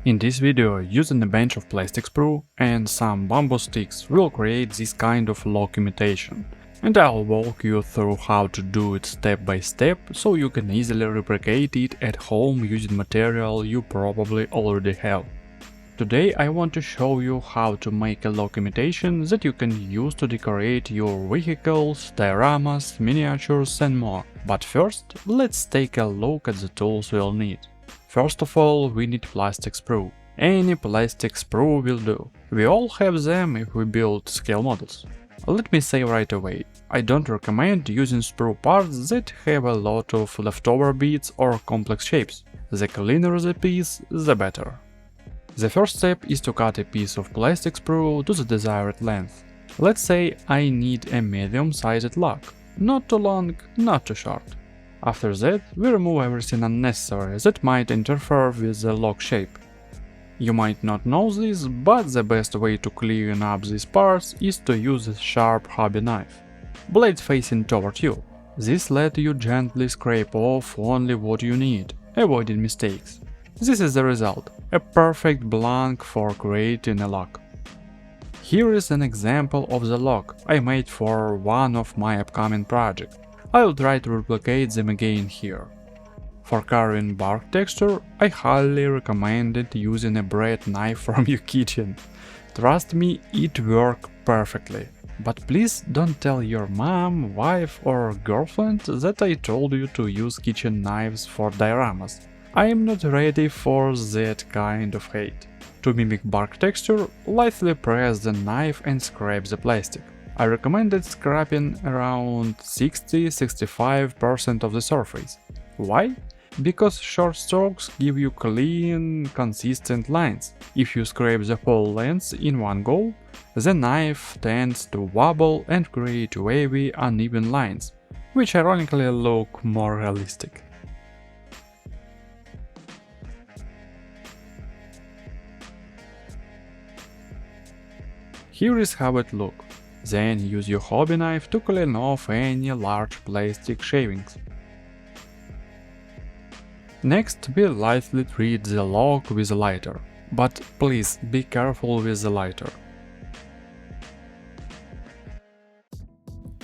In this video, using a bunch of plastic sprue and some bamboo sticks will create this kind of log imitation, and I'll walk you through how to do it step by step so you can easily replicate it at home using material you probably already have. Today I want to show you how to make a log imitation that you can use to decorate your vehicles, dioramas, miniatures and more. But first, let's take a look at the tools we'll need. First of all, we need plastic sprue. Any plastic sprue will do. We all have them if we build scale models. Let me say right away, I don't recommend using sprue parts that have a lot of leftover bits or complex shapes. The cleaner the piece, the better. The first step is to cut a piece of plastic sprue to the desired length. Let's say I need a medium-sized log, not too long, not too short. After that, we remove everything unnecessary that might interfere with the log shape. You might not know this, but the best way to clean up these parts is to use a sharp hobby knife. Blade facing toward you. This lets you gently scrape off only what you need, avoiding mistakes. This is the result, a perfect blank for creating a log. Here is an example of the log I made for one of my upcoming projects. I'll try to replicate them again here. For carving bark texture, I highly recommend using a bread knife from your kitchen. Trust me, it works perfectly. But please don't tell your mom, wife or girlfriend that I told you to use kitchen knives for dioramas. I am not ready for that kind of hate. To mimic bark texture, lightly press the knife and scrape the plastic. I recommended scraping around 60–65% of the surface. Why? Because short strokes give you clean, consistent lines. If you scrape the whole length in one go, the knife tends to wobble and create wavy, uneven lines, which ironically look more realistic. Here is how it looks. Then use your hobby knife to clean off any large plastic shavings. Next, we lightly treat the log with a lighter, but please be careful with the lighter.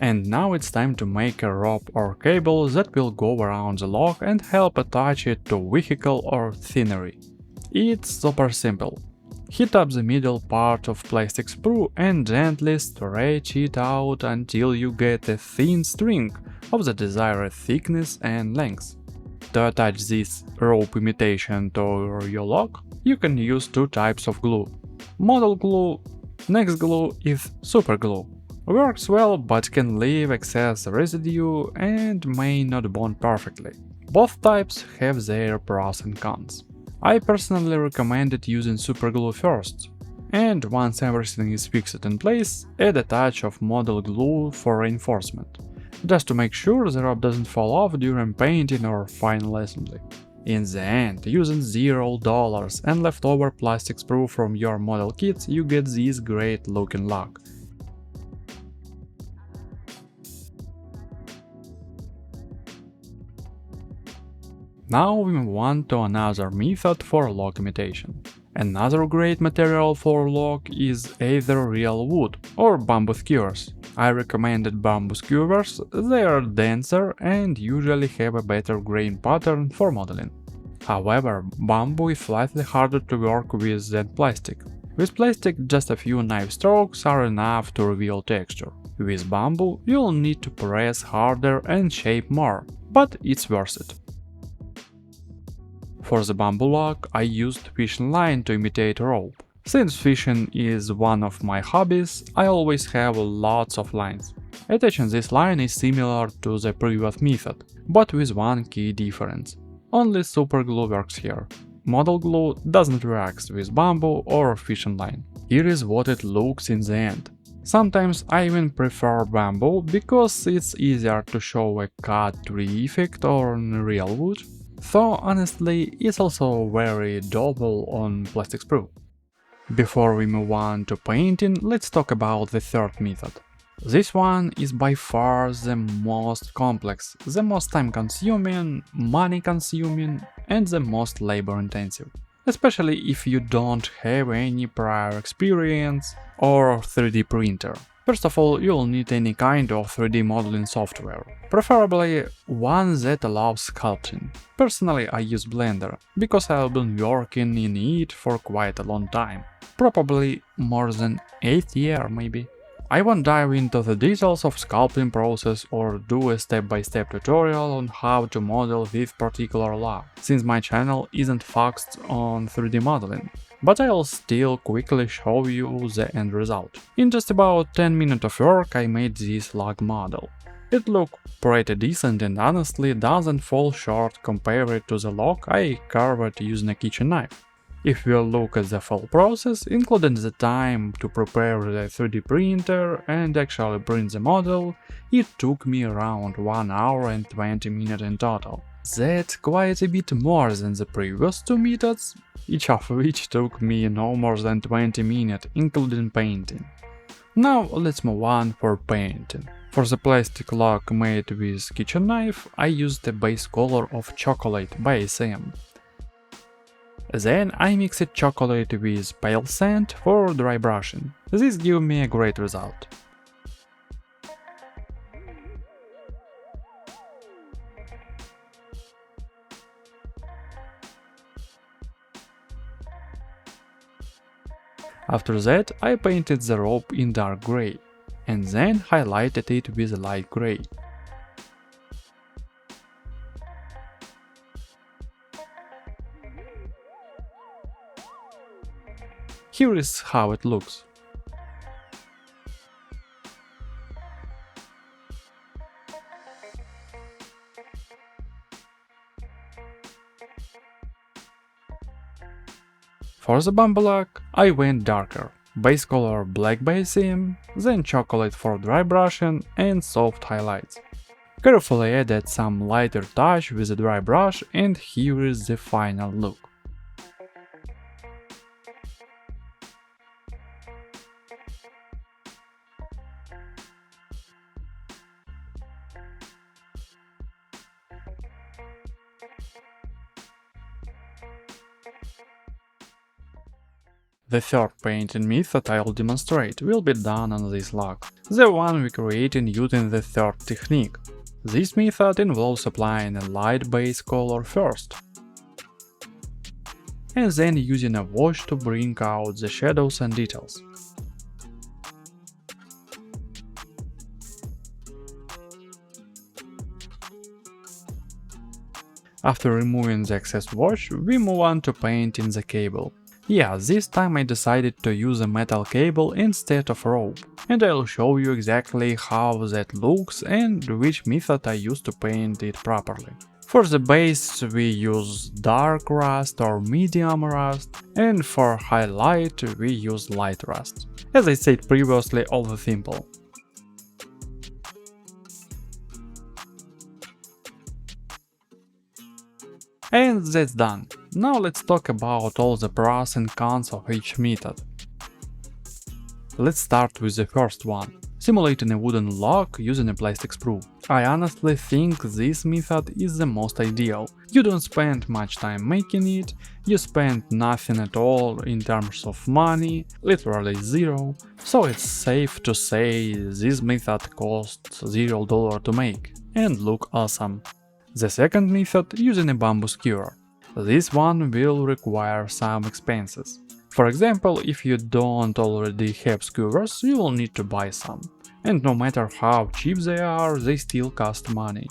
And now it's time to make a rope or cable that will go around the log and help attach it to vehicle or scenery. It's super simple. Heat up the middle part of plastic sprue and gently stretch it out until you get a thin string of the desired thickness and length. To attach this rope imitation to your log, you can use two types of glue. Model glue, next glue is super glue. Works well but can leave excess residue and may not bond perfectly. Both types have their pros and cons. I personally recommended using superglue first, and once everything is fixed in place, add a touch of model glue for reinforcement, just to make sure the rope doesn't fall off during painting or final assembly. In the end, using $0 and leftover plastic sprue from your model kits, you get this great looking log. Now we move on to another method for log imitation. Another great material for log is either real wood or bamboo skewers. I recommended bamboo skewers, they are denser and usually have a better grain pattern for modeling. However, bamboo is slightly harder to work with than plastic. With plastic, just a few knife strokes are enough to reveal texture. With bamboo, you'll need to press harder and shape more, but it's worth it. For the bamboo log, I used fishing line to imitate rope. Since fishing is one of my hobbies, I always have lots of lines. Attaching this line is similar to the previous method, but with one key difference. Only super glue works here. Model glue doesn't react with bamboo or fishing line. Here is what it looks in the end. Sometimes I even prefer bamboo because it's easier to show a cut tree effect on real wood. Though honestly, it's also very doable on plastic sprue. Before we move on to painting, let's talk about the third method. This one is by far the most complex, the most time-consuming, money-consuming, and the most labor-intensive. especially if you don't have any prior experience or 3D printer. First of all, you'll need any kind of 3D modeling software, preferably one that allows sculpting. Personally, I use Blender, because I've been working in it for quite a long time, probably more than 8 years maybe. I won't dive into the details of sculpting process or do a step-by-step tutorial on how to model this particular log, since my channel isn't focused on 3D modeling, but I'll still quickly show you the end result. In just about 10 minutes of work I made this log model. It looked pretty decent and honestly doesn't fall short compared to the log I carved using a kitchen knife. If we look at the full process, including the time to prepare the 3D printer and actually print the model, it took me around 1 hour and 20 minutes in total. That's quite a bit more than the previous two methods, each of which took me no more than 20 minutes, including painting. Now let's move on for painting. For the plastic log made with kitchen knife, I used a base color of chocolate by SM. Then I mixed chocolate with pale sand for dry brushing. This gave me a great result. After that, I painted the rope in dark gray, and then highlighted it with light gray. Here is how it looks. For the bumble log, I went darker, base color black by SM, then chocolate for dry brushing and soft highlights. Carefully added some lighter touch with a dry brush, and here is the final look. The third painting method I'll demonstrate will be done on this log, the one we created using the third technique. This method involves applying a light base color first, and then using a wash to bring out the shadows and details. After removing the excess wash, we move on to painting the cable. Yeah, this time I decided to use a metal cable instead of rope, and I'll show you exactly how that looks and which method I used to paint it properly. For the base we use dark rust or medium rust, and for highlight we use light rust. As I said previously, all simple. And that's done. Now let's talk about all the pros and cons of each method. Let's start with the first one, simulating a wooden log using a plastic sprue. I honestly think this method is the most ideal. You don't spend much time making it, you spend nothing at all in terms of money, literally zero, so it's safe to say this method costs $0 to make and look awesome. The second method, using a bamboo skewer. This one will require some expenses. For example, if you don't already have skewers, you will need to buy some. And no matter how cheap they are, they still cost money.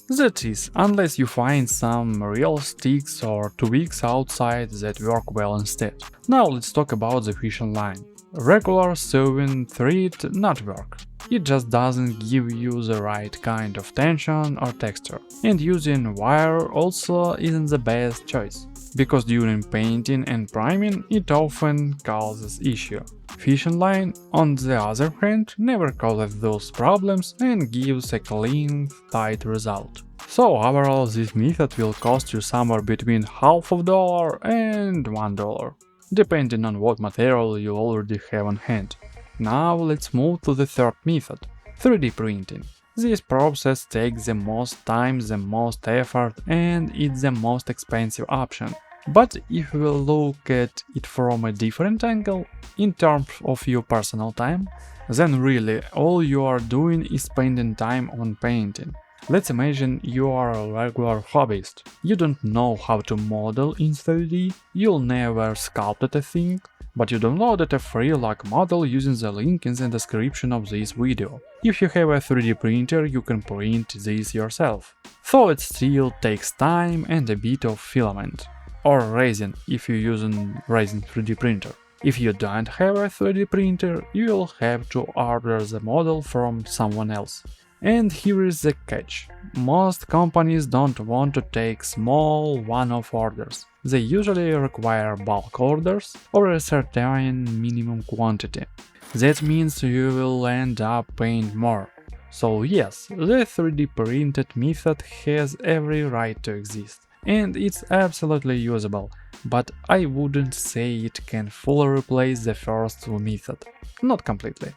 That is, unless you find some real sticks or twigs outside that work well instead. Now let's talk about the fishing line. Regular sewing thread not work. It just doesn't give you the right kind of tension or texture. And using wire also isn't the best choice, because during painting and priming it often causes issue. Fishing line, on the other hand, never causes those problems and gives a clean, tight result. So overall this method will cost you somewhere between $0.50 and $1, depending on what material you already have on hand. Now let's move to the third method, 3D printing. This process takes the most time, the most effort, and it's the most expensive option. But if we look at it from a different angle, in terms of your personal time, then really all you are doing is spending time on painting. Let's imagine you are a regular hobbyist. You don't know how to model in 3D, you'll never sculpted a thing, but you downloaded a free log model using the link in the description of this video. If you have a 3D printer, you can print this yourself. Though it still takes time and a bit of filament. Or resin, if you're using resin 3D printer. If you don't have a 3D printer, you'll have to order the model from someone else. And here is the catch. Most companies don't want to take small one-off orders. They usually require bulk orders or a certain minimum quantity. That means you will end up paying more. So yes, the 3D printed method has every right to exist. And it's absolutely usable, but I wouldn't say it can fully replace the first method. Not completely.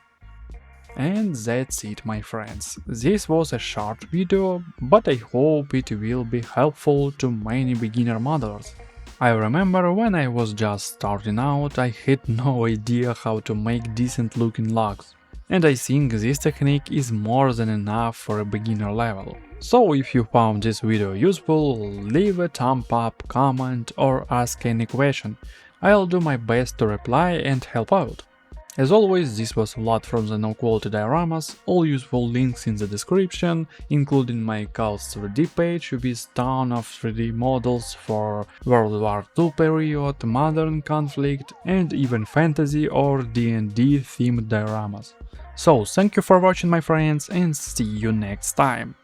And that's it, my friends. This was a short video, but I hope it will be helpful to many beginner modelers. I remember when I was just starting out, I had no idea how to make decent looking logs. And I think this technique is more than enough for a beginner level. So if you found this video useful, leave a thumb up, comment or ask any question. I'll do my best to reply and help out. As always, this was Vlad from the No Quality Dioramas, all useful links in the description, including my Cal's 3D page with ton of 3D models for World War II period, modern conflict and even fantasy or D&D themed dioramas. So thank you for watching, my friends, and see you next time!